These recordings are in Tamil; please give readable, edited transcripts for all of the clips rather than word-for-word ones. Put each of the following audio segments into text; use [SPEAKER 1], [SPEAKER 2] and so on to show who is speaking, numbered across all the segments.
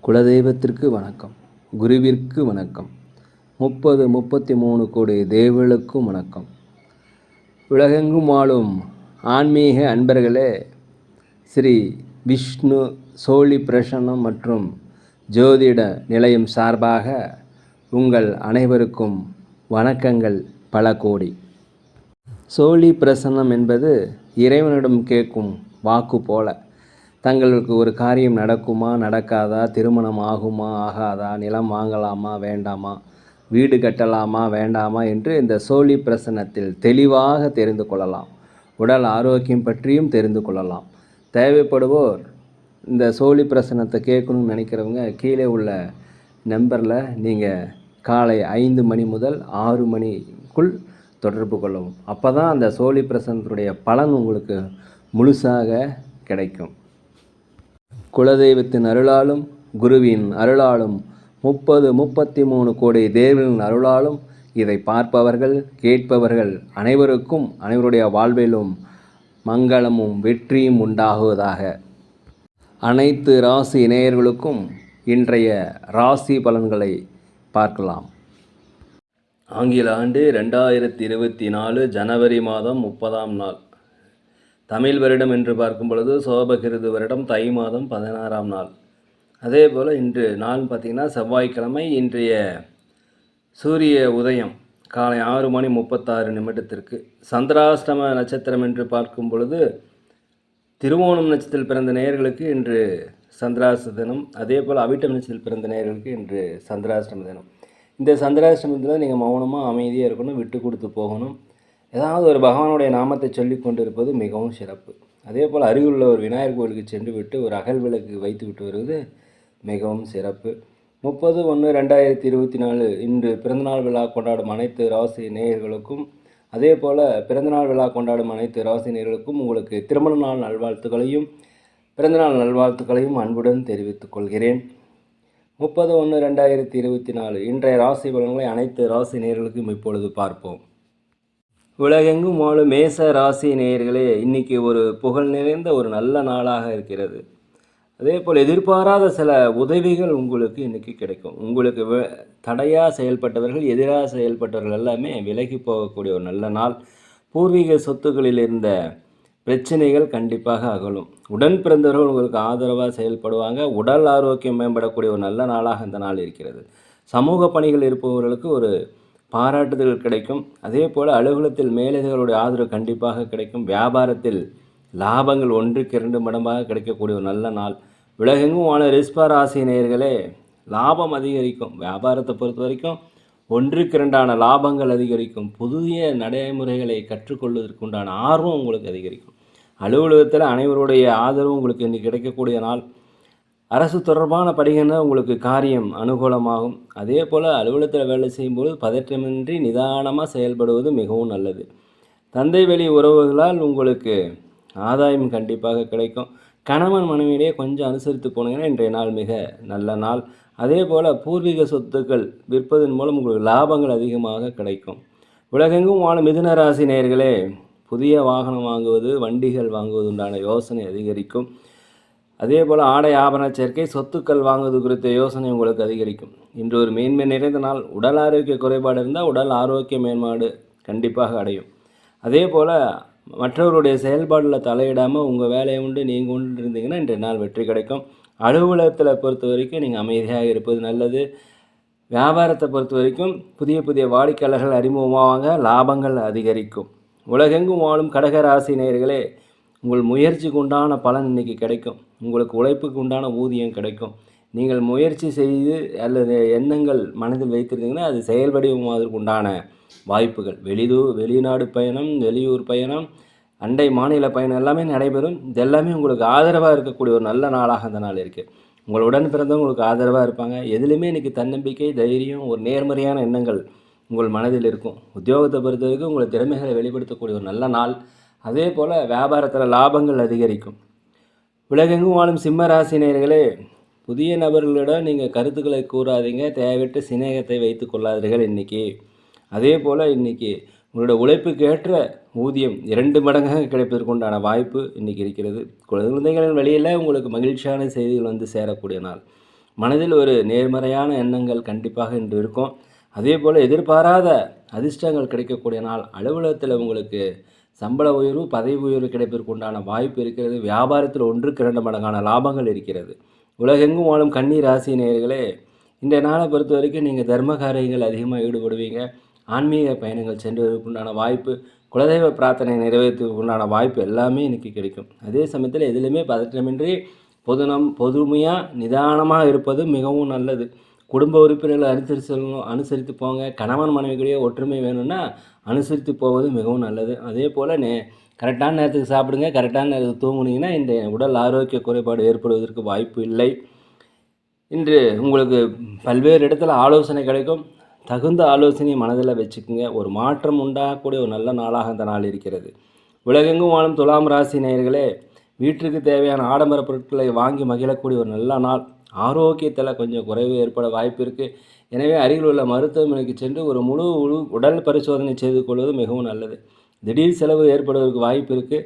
[SPEAKER 1] குலதெய்வத்திற்கு வணக்கம், குருவிற்கு வணக்கம், 33 கோடி தேவர்களுக்கும் வணக்கம். உலகெங்கும் வாழும் ஆன்மீக அன்பர்களே, ஸ்ரீ விஷ்ணு சோழி பிரசன்னம் மற்றும் ஜோதிட நிலையம் சார்பாக உங்கள் அனைவருக்கும் வணக்கங்கள் பல கோடி. சோழி பிரசன்னம் என்பது இறைவனிடம் கேட்கும் வாக்கு போல. தங்களுக்கு ஒரு காரியம் நடக்குமா நடக்காதா, திருமணம் ஆகுமா ஆகாதா, நிலம் வாங்கலாமா வேண்டாமா, வீடு கட்டலாமா வேண்டாமா என்று இந்த சோழி பிரசன்னத்தில் தெளிவாக தெரிந்து கொள்ளலாம். உடல் ஆரோக்கியம் பற்றியும் தெரிந்து கொள்ளலாம். தேவைப்படுவோர் இந்த சோழி பிரசன்னத்தை கேட்கணும்னு நினைக்கிறவங்க கீழே உள்ள நம்பரில் நீங்கள் காலை 5 மணி முதல் 6 மணிக்குள் தொடர்பு கொள்ளவும். அப்போ தான் அந்த சோழி பிரசன்னத்துடைய பலன் உங்களுக்கு முழுசாக கிடைக்கும். குலதெய்வத்தின் அருளாலும் குருவின் அருளாலும் 33 கோடி தேவர்களின் அருளாலும் இதை பார்ப்பவர்கள் கேட்பவர்கள் அனைவருக்கும் அனைவருடைய வாழ்விலும் மங்களமும் வெற்றியும் உண்டாகுவதாக. அனைத்து ராசி நேயர்களுக்கும் இன்றைய ராசி பலன்களை பார்க்கலாம். ஆங்கில ஆண்டு 2024 ஜனவரி மாதம் 30ஆம் நாள். தமிழ் வருடம் என்று பார்க்கும் பொழுது சோபகிருது வருடம் தை மாதம் 16ஆம் நாள். அதே போல் இன்று நாள் பார்த்திங்கன்னா செவ்வாய்க்கிழமை. இன்றைய சூரிய உதயம் காலை 6:36 சந்திராஷ்டம நட்சத்திரம் என்று பார்க்கும் பொழுது திருவோணம் நட்சத்திரத்தில் பிறந்த நேயர்களுக்கு இன்று சந்திராஷ்டம தினம். அதே போல் அவிட்டம் நட்சத்திரத்தில் பிறந்த நேயர்களுக்கு இன்று சந்திராஷ்டம தினம். இந்த சந்திராஷ்டமத்தில் நீங்கள் மௌனமாக அமைதியாக இருக்கணும், விட்டு கொடுத்து போகணும். ஏதாவது ஒரு பகவானுடைய நாமத்தை சொல்லி கொண்டிருப்பது மிகவும் சிறப்பு. அதே போல் அருகிலுள்ள ஒரு விநாயகர் கோவிலுக்கு சென்று விட்டு ஒரு அகல் விளக்கு வைத்து விட்டு வருவது மிகவும் சிறப்பு. 30/1/2024 இன்று பிறந்தநாள் விழா கொண்டாடும் அனைத்து ராசி நேயர்களுக்கும், அதே போல் பிறந்தநாள் விழா கொண்டாடும் அனைத்து ராசி நேயர்களுக்கும் உங்களுக்கு திருமண நாள் நல்வாழ்த்துக்களையும் பிறந்தநாள் நல்வாழ்த்துக்களையும் அன்புடன் தெரிவித்துக் கொள்கிறேன். 30/1/2024 இன்றைய ராசி பலன்களை அனைத்து ராசி நேயர்களுக்கும் இப்பொழுது பார்ப்போம். உலகெங்கும் வாழும் மேச ராசி நேயர்களே, இன்றைக்கி ஒரு புகழ் நிறைந்த ஒரு நல்ல நாளாக இருக்கிறது. அதே போல் எதிர்பாராத சில உதவிகள் உங்களுக்கு இன்றைக்கி கிடைக்கும். உங்களுக்கு தடையாக செயல்பட்டவர்கள், எதிராக செயல்பட்டவர்கள் எல்லாமே விலகி போகக்கூடிய ஒரு நல்ல நாள். பூர்வீக சொத்துக்களில் இருந்த பிரச்சனைகள் கண்டிப்பாக அகலும். உடன் பிறந்தவர்கள் உங்களுக்கு ஆதரவாக செயல்படுவாங்க. உடல் ஆரோக்கியம் மேம்படக்கூடிய ஒரு நல்ல நாளாக இந்த நாள் இருக்கிறது. சமூக பணிகள் இருப்பவர்களுக்கு ஒரு பாராட்டுதல் கிடைக்கும். அதே போல் அலுவலகத்தில் மேலதிகாரிகளுடைய ஆதரவு கண்டிப்பாக கிடைக்கும். வியாபாரத்தில் லாபங்கள் 1க்கு 2 மடங்காக கிடைக்கக்கூடிய ஒரு நல்ல நாள். உலகெங்கும் வாழ ரிஷப ராசி நேயர்களே, லாபம் அதிகரிக்கும். வியாபாரத்தை பொறுத்த வரைக்கும் 1க்கு 2 லாபங்கள் அதிகரிக்கும். புதிய நடைமுறைகளை கற்றுக்கொள்வதற்கு உண்டான ஆர்வம் உங்களுக்கு அதிகரிக்கும். அலுவலகத்தில் அனைவருடைய ஆதரவும் உங்களுக்கு இன்றைக்கி கிடைக்கக்கூடிய நாள். அரசு தொடர்பான பணிகள் உங்களுக்கு காரியம் அனுகூலமாகும். அதே போல் அலுவலகத்தில் வேலை செய்யும்போது பதற்றமின்றி நிதானமாக செயல்படுவது மிகவும் நல்லது. தந்தை வழி உறவுகளால் உங்களுக்கு ஆதாயம் கண்டிப்பாக கிடைக்கும். கணவன் மனைவியிடையே கொஞ்சம் அனுசரித்து போனீங்கன்னா இன்றைய நாள் மிக நல்ல நாள். அதே போல் பூர்வீக சொத்துக்கள் விற்பதன் மூலம் உங்களுக்கு லாபங்கள் அதிகமாக கிடைக்கும். உலகெங்கும் வாழும் மிதுன ராசி நேயர்களே, புதிய வாகனம் வாங்குவது, வண்டிகள் வாங்குவது உண்டான யோசனை அதிகரிக்கும். அதே போல் ஆடை ஆபரண சேர்க்கை, சொத்துக்கள் வாங்குவது குறித்த யோசனை உங்களுக்கு அதிகரிக்கும். இன்று ஒரு மேன்மை நிறைந்த நாள். உடல் ஆரோக்கிய குறைபாடு இருந்தால் உடல் ஆரோக்கிய மேம்பாடு கண்டிப்பாக அடையும். அதே போல் மற்றவருடைய செயல்பாடில் தலையிடாமல் உங்கள் வேலையை உண்டு நீங்கள் உண்டு இருந்தீங்கன்னா இன்றைய நாள் வெற்றி கிடைக்கும். அலுவலகத்தில் பொறுத்த வரைக்கும் நீங்கள் அமைதியாக இருப்பது நல்லது. வியாபாரத்தை பொறுத்த வரைக்கும் புதிய புதிய வாடிக்கையாளர்கள் அறிமுகமாவாங்க, லாபங்கள் அதிகரிக்கும். உலகெங்கும் வாழும் கடக ராசி நேயர்களே, உங்கள் முயற்சிக்கு உண்டான பலன் இன்றைக்கி கிடைக்கும். உங்களுக்கு உழைப்புக்கு உண்டான ஊதியம் கிடைக்கும். நீங்கள் முயற்சி செய்து அல்லது எண்ணங்கள் மனதில் வைத்திருந்தீங்கன்னா அது செயல்படுவதற்கு உண்டான வாய்ப்புகள். வெளிநாடு பயணம், வெளியூர் பயணம், அண்டை மாநில பயணம் எல்லாமே நடைபெறும். இதெல்லாமே உங்களுக்கு ஆதரவாக இருக்கக்கூடிய ஒரு நல்ல நாளாக அந்த நாள் இருக்குது. உங்களுடன் பிறந்தவங்க உங்களுக்கு ஆதரவாக இருப்பாங்க. எதுலேயுமே இன்றைக்கி தன்னம்பிக்கை, தைரியம், ஒரு நேர்மறையான எண்ணங்கள் உங்கள் மனதில் இருக்கும். உத்தியோகத்தை பொறுத்த வரைக்கும் உங்கள் திறமைகளை வெளிப்படுத்தக்கூடிய ஒரு நல்ல நாள். அதே போல் வியாபாரத்தில் லாபங்கள் அதிகரிக்கும். உலகெங்கும் வாழும் சிம்ம ராசி நேயர்களே, புதிய நபர்களிடம் நீங்கள் கருத்துக்களை கூறாதீங்க. தேவையற்ற சிநேகத்தை வைத்து கொள்ளாதீர்கள் இன்றைக்கி. அதே போல் இன்றைக்கி உங்களோட உழைப்புக்கு ஏற்ற ஊதியம் 2 மடங்காக கிடைப்பதற்குண்டான வாய்ப்பு இன்றைக்கி இருக்கிறது. குழந்தைகளின் வழியில் உங்களுக்கு மகிழ்ச்சியான செய்திகள் வந்து சேரக்கூடிய நாள். மனதில் ஒரு நேர்மறையான எண்ணங்கள் கண்டிப்பாக இன்று இருக்கும். அதே போல் எதிர்பாராத அதிர்ஷ்டங்கள் கிடைக்கக்கூடிய நாள். அலுவலகத்தில் உங்களுக்கு சம்பள உயர்வு, பதவி உயர்வு கிடைப்பதற்கு உண்டான வாய்ப்பு இருக்கிறது. வியாபாரத்தில் 1க்கு 2 மடங்கான லாபங்கள் இருக்கிறது. உலகெங்கும் வாழும் கன்னி ராசி நேயர்களே, இன்றைய நாளை பொறுத்த வரைக்கும் நீங்கள் தர்ம காரியங்கள் அதிகமாக ஈடுபடுவீங்க. ஆன்மீக பயணங்கள் சென்றதற்கு உண்டான வாய்ப்பு, குலதெய்வ பிரார்த்தனை நிறைவேற்றுவதற்கு உண்டான வாய்ப்பு எல்லாமே இன்றைக்கி கிடைக்கும். அதே சமயத்தில் எதிலுமே பதற்றமின்றி பொதுமையாக நிதானமாக இருப்பது மிகவும் நல்லது. குடும்ப உறுப்பினர்களை அனுசரித்து போங்க. கணவன் மனைவிக்கிடையே ஒற்றுமை வேணும்னா அனுசரித்து போவது மிகவும் நல்லது. அதே போல் கரெக்டான நேரத்துக்கு சாப்பிடுங்க, கரெக்டான நேரத்துக்கு தூங்குனீங்கன்னா இந்த உடல் ஆரோக்கிய குறைபாடு ஏற்படுவதற்கு வாய்ப்பு இல்லை. இன்று உங்களுக்கு பல்வேறு இடத்துல ஆலோசனை கிடைக்கும். தகுந்த ஆலோசனையை மனதில் வச்சுக்கோங்க. ஒரு மாற்றம் உண்டாகக்கூடிய ஒரு நல்ல நாளாக இந்த நாள் இருக்கிறது. உலகெங்கும் வாழும் துலாம் ராசி நேயர்களே, வீட்டிற்கு தேவையான ஆடம்பர பொருட்களை வாங்கி மகிழக்கூடிய ஒரு நல்ல நாள். ஆரோக்கியத்தில் கொஞ்சம் குறைவு ஏற்பட வாய்ப்பு இருக்குது. எனவே அருகில் உள்ள மருத்துவமனைக்கு சென்று ஒரு முழு உடல் பரிசோதனை செய்து கொள்வது மிகவும் நல்லது. திடீர் செலவு ஏற்படுவதற்கு வாய்ப்பு இருக்குது.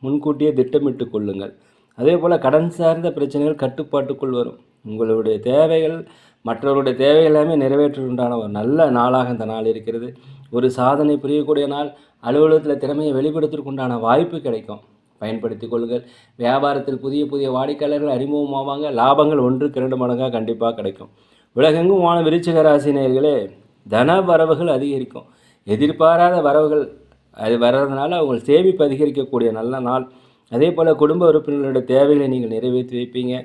[SPEAKER 1] முன்கூட்டியே திட்டமிட்டு கொள்ளுங்கள். அதே போல் கடன் சார்ந்த பிரச்சனைகள் கட்டுப்பாட்டுக்குள் வரும். உங்களுடைய தேவைகள் மற்றவருடைய தேவைகள் எல்லாமே நிறைவேற்றுவதற்கான ஒரு நல்ல நாளாக இந்த நாள் இருக்கிறது. ஒரு சாதனை புரியக்கூடிய நாள். அலுவலகத்தில் திறமையை வெளிப்படுத்துவதற்குண்டான வாய்ப்பு கிடைக்கும். பயன்படுத்தி கொள்ளுங்கள். வியாபாரத்தில் புதிய புதிய வாடிக்கையாளர்கள் அறிமுகமாவாங்க. லாபங்கள் 1க்கு 2 மடங்காக கண்டிப்பாக கிடைக்கும். உலகெங்கும் வாழும் விருச்சிக ராசி நேயர்களே, தன வரவுகள் அதிகரிக்கும். எதிர்பாராத வரவுகள் அது வர்றதுனால உங்கள் சேமிப்பு அதிகரிக்கக்கூடிய நல்ல நாள். அதே போல் குடும்ப உறுப்பினர்களுடைய தேவைகளை நீங்கள் நிறைவேற்றி வைப்பீங்க.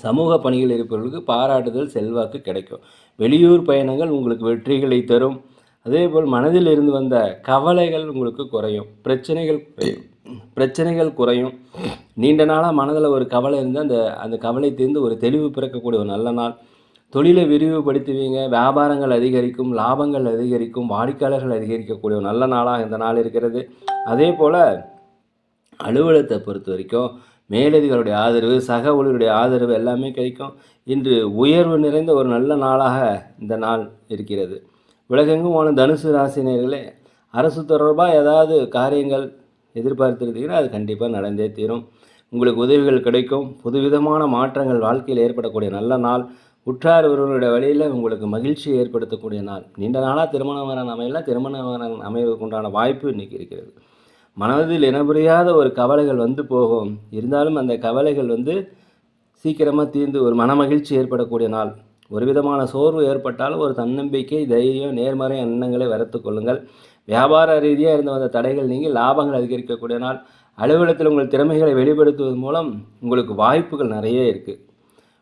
[SPEAKER 1] சமூக பணிகள் இருப்பவர்களுக்கு பாராட்டுதல், செல்வாக்கு கிடைக்கும். வெளியூர் பயணங்கள் உங்களுக்கு வெற்றிகளை தரும். அதேபோல் மனதில் இருந்து வந்த கவலைகள் உங்களுக்கு குறையும். பிரச்சனைகள் குறையும். நீண்ட நாளாக மனதில் ஒரு கவலை இருந்தால் அந்த கவலை தீர்ந்து ஒரு தெளிவு பிறக்கக்கூடிய ஒரு நல்ல நாள். தொழிலை விரிவுபடுத்துவீங்க. வியாபாரங்கள் அதிகரிக்கும், லாபங்கள் அதிகரிக்கும், வாடிக்கையாளர்கள் அதிகரிக்கக்கூடிய ஒரு நல்ல நாளாக இந்த நாள் இருக்கிறது. அதே போல் அலுவலகத்தை பொறுத்த வரைக்கும் மேலதிகளுடைய ஆதரவு, சக ஊழியருடைய ஆதரவு எல்லாமே கிடைக்கும். இன்று உயர்வு நிறைந்த ஒரு நல்ல நாளாக இந்த நாள் இருக்கிறது. உலகெங்கும் வாழும் தனுசு ராசினியர்களே, அரசு தொடர்பாக ஏதாவது காரியங்கள் எதிர்பார்த்துருந்தீங்கன்னா அது கண்டிப்பாக நடந்தே தீரும். உங்களுக்கு உதவிகள் கிடைக்கும். புதுவிதமான மாற்றங்கள் வாழ்க்கையில் ஏற்படக்கூடிய நல்ல நாள். உற்றார் உறவினருடைய வழியில் உங்களுக்கு மகிழ்ச்சி ஏற்படுத்தக்கூடிய நாள். நீண்ட நாளாக திருமணம் அமையலாம், திருமணம் அமைவதற்கு உண்டான வாய்ப்பு இன்றைக்கி இருக்கிறது. மனதில் இனபுரியாத ஒரு கவலைகள் வந்து போகும். இருந்தாலும் அந்த கவலைகள் சீக்கிரமாக தீர்ந்து ஒரு மனமகிழ்ச்சி ஏற்படக்கூடிய நாள். ஒரு விதமான சோர்வு ஏற்பட்டாலும் ஒரு தன்னம்பிக்கை, தைரியம், நேர்மறை எண்ணங்களை வளர்த்து கொள்ளுங்கள். வியாபார ரீதியாக இருந்த வந்த தடைகள் நீங்கி லாபங்கள் அதிகரிக்கக்கூடிய நாள். அலுவலகத்தில் உங்கள் திறமைகளை வெளிப்படுத்துவதன் மூலம் உங்களுக்கு வாய்ப்புகள் நிறைய இருக்குது.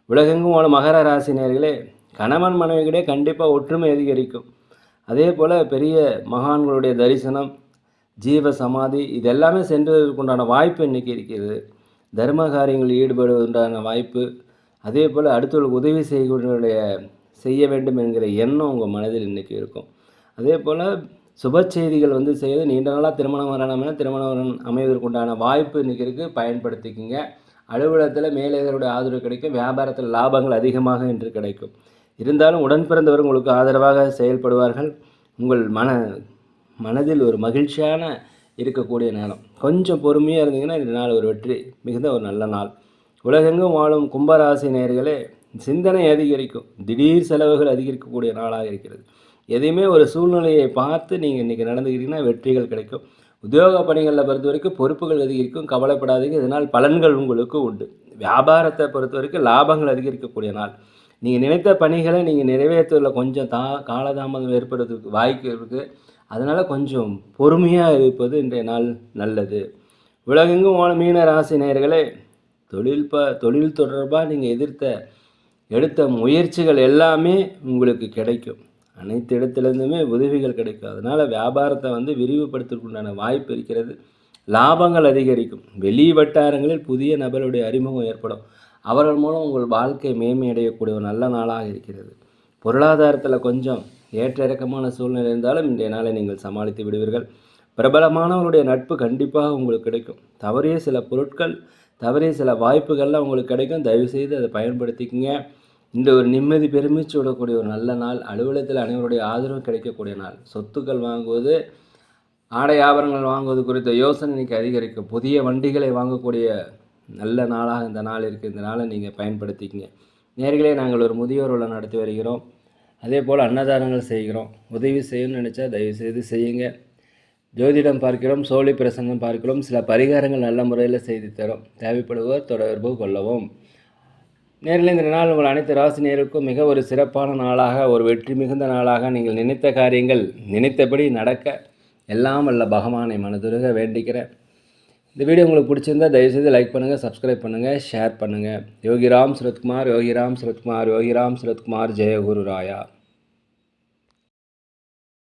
[SPEAKER 1] உலகெங்கும் வாழும் மகர ராசினியர்களே, கணவன் மனைவிகளே கண்டிப்பாக ஒற்றுமை அதிகரிக்கும். அதே போல் பெரிய மகான்களுடைய தரிசனம், ஜீவ சமாதி இதெல்லாமே சென்றதற்குண்டான வாய்ப்பு இன்றைக்கி இருக்கிறது. தர்ம காரியங்களில் ஈடுபடுவதற்கான வாய்ப்பு. அதே போல் அடுத்தவர்களுக்கு உதவி செய்ய வேண்டும் என்கிற எண்ணம் உங்கள் மனதில் இன்றைக்கி இருக்கும். அதே போல் சுப செய்திகள் செய்வது. நீண்ட நாளாக திருமணம் அமைவதற்குண்டான வாய்ப்பு இன்றைக்கி இருக்குது. பயன்படுத்திக்கிங்க. அலுவலகத்தில் மேலதிகாரிகளுடைய ஆதரவு கிடைக்கும். வியாபாரத்தில் லாபங்கள் அதிகமாக இன்று கிடைக்கும். இருந்தாலும் உடன் பிறந்தவர் உங்களுக்கு ஆதரவாக செயல்படுவார்கள். உங்கள் மனதில் ஒரு மகிழ்ச்சியான இருக்கக்கூடிய நேரம். கொஞ்சம் பொறுமையாக இருந்தீங்கன்னா இந்த நாள் ஒரு வெற்றி மிகுந்த ஒரு நல்ல நாள். உலகெங்கும் வாழும் கும்பராசி நேயர்களே, சிந்தனை அதிகரிக்கும். திடீர் செலவுகள் அதிகரிக்கக்கூடிய நாளாக இருக்கிறது. எதையுமே ஒரு சூழ்நிலையை பார்த்து நீங்கள் இன்றைக்கி நடந்துக்கிட்டிங்கன்னா வெற்றிகள் கிடைக்கும். உத்தியோக பணிகளில் பொறுத்த வரைக்கும் பொறுப்புகள் அதிகரிக்கும். கவலைப்படாதீங்க. இதனால் பலன்கள் உங்களுக்கு உண்டு. வியாபாரத்தை பொறுத்த வரைக்கும் லாபங்கள் அதிகரிக்கக்கூடிய நாள். நீங்கள் நினைத்த பணிகளை நீங்கள் நிறைவேற்றுவதில் கொஞ்சம் காலதாமதம் ஏற்படுவதற்கு வாய்ப்பு இருக்குது. அதனால் கொஞ்சம் பொறுமையாக இருப்பது இன்றைய நாள் நல்லது. உலகெங்கும் வாழும் மீன ராசி நேயர்களே, தொழில் தொடர்பாக நீங்கள் எடுத்த முயற்சிகள் எல்லாமே உங்களுக்கு கிடைக்கும். அனைத்து இடத்துலேருந்துமே உதவிகள் கிடைக்கும். அதனால் வியாபாரத்தை விரிவுபடுத்துவதற்குண்டான வாய்ப்பு இருக்கிறது. லாபங்கள் அதிகரிக்கும். வெளி வட்டாரங்களில் புதிய நபருடைய அறிமுகம் ஏற்படும். அவர்கள் மூலம் உங்கள் வாழ்க்கை மேன்மையடையக்கூடிய ஒரு நல்ல நாளாக இருக்கிறது. பொருளாதாரத்தில் கொஞ்சம் ஏற்ற இறக்கமான சூழ்நிலை இருந்தாலும் இன்றைய நாளை நீங்கள் சமாளித்து விடுவீர்கள். பிரபலமானவருடைய நட்பு கண்டிப்பாக உங்களுக்கு கிடைக்கும். தவறிய சில பொருட்கள், தவறிய சில வாய்ப்புகள்லாம் உங்களுக்கு கிடைக்கும். தயவுசெய்து அதை பயன்படுத்திக்கங்க. இந்த ஒரு நிம்மதி பெருமிச்சு விடக்கூடிய ஒரு நல்ல நாள். அலுவலகத்தில் அனைவருடைய ஆதரவு கிடைக்கக்கூடிய நாள். சொத்துக்கள் வாங்குவது, ஆடை ஆபரணங்கள் வாங்குவது குறித்த யோசனை இன்றைக்கி அதிகரிக்கும். புதிய வண்டிகளை வாங்கக்கூடிய நல்ல நாளாக இந்த நாள் இருக்குது. இந்த நாளை நீங்கள் பயன்படுத்திக்கங்க. நேர்களே, நாங்கள் ஒரு முதியோர் இல்லம் நடத்தி வருகிறோம். அதே போல் அன்னதானங்கள் செய்கிறோம். உதவி செய்யணும்னு நினச்சா தயவுசெய்து செய்யுங்க. ஜோதிடம் பார்க்கிறோம், சோழி பிரசங்கம் பார்க்கிறோம், சில பரிகாரங்கள் நல்ல முறையில் செய்து தரோம். தேவைப்படுவோர் தொடர்பு கொள்ளவும். நேரில் இந்த நாள் உங்கள் அனைத்து ராசி நேருக்கும் மிக ஒரு சிறப்பான நாளாக, ஒரு வெற்றி மிகுந்த நாளாக, நீங்கள் நினைத்த காரியங்கள் நினைத்தபடி நடக்க எல்லாம் வல்ல பகவானை மனதுருக வேண்டிக்கிறேன். இந்த வீடியோ உங்களுக்கு பிடிச்சிருந்தால் தயவுசெய்து லைக் பண்ணுங்கள், சப்ஸ்கிரைப் பண்ணுங்கள், ஷேர் பண்ணுங்கள். யோகிராம் சுரத்குமார், யோகிராம் சுரத்குமார், யோகிராம் சுரத்குமார், ஜெயகுரு ராயா.